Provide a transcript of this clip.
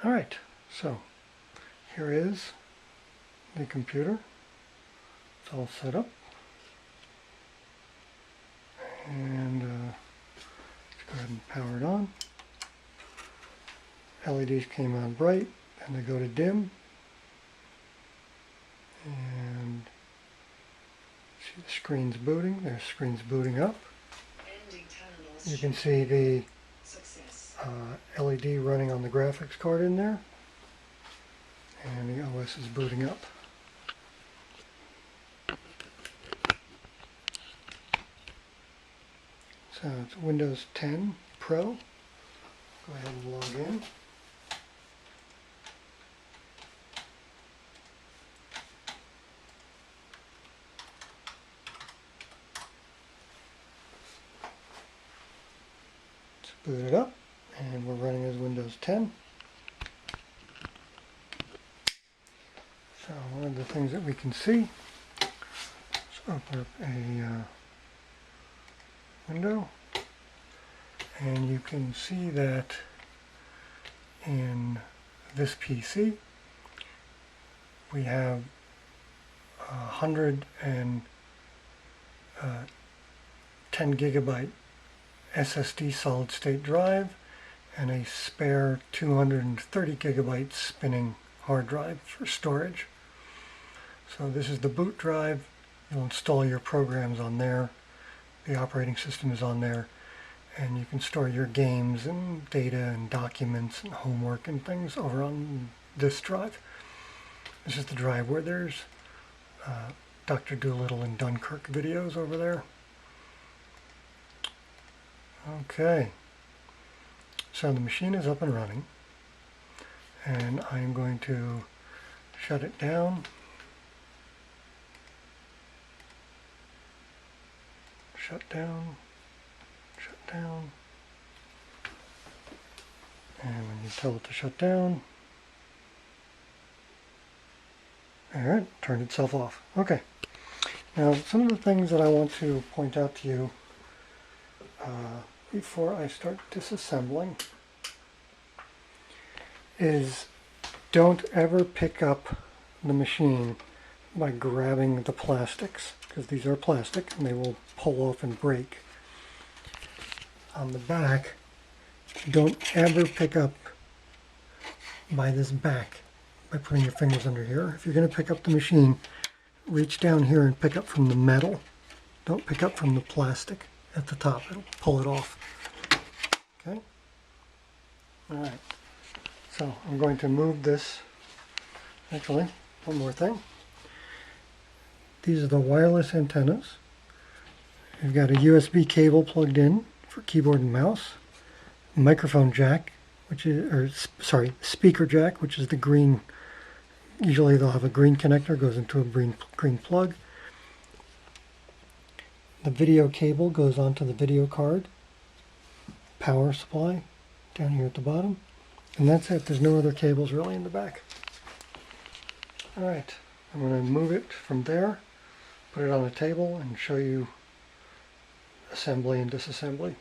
Alright, so here is the computer. It's all set up. And let's go ahead and power it on. LEDs came on bright, and they go to dim. And see the screen's booting. There's screen's booting up. You can see the LED running on the graphics card in there. And the OS is booting up. So it's Windows 10 Pro. Go ahead and log in. It's booted up and we're running as Windows 10. So one of the things that we can see, let's open up a window, and you can see that in this PC we have 110 gigabyte SSD solid state drive and a spare 230 gigabyte spinning hard drive for storage. So this is the boot drive. You'll install your programs on there. The operating system is on there, and you can store your games and data and documents and homework and things over on this drive. This is the drive where there's Dr. Dolittle and Dunkirk videos over there. Okay, so the machine is up and running, and I'm going to shut it down. Shut down, shut down, and when you tell it to shut down, alright, turned itself off. Okay, now some of the things that I want to point out to you before I start disassembling is don't ever pick up the machine by grabbing the plastics, because these are plastic and they will pull off and break. On the back, don't ever pick up by this back by putting your fingers under here. If you're going to pick up the machine, reach down here and pick up from the metal. Don't pick up from the plastic at the top. It'll pull it off. Okay? Alright. So I'm going to move this. Actually, one more thing. These are the wireless antennas. You've got a USB cable plugged in for keyboard and mouse, microphone jack, which is, speaker jack, which is the green. Usually they'll have a green connector, goes into a green plug. The video cable goes onto the video card. Power supply down here at the bottom. And that's it. There's no other cables really in the back. Alright, I'm going to move it from there, put it on a table, and show you assembly and disassembly.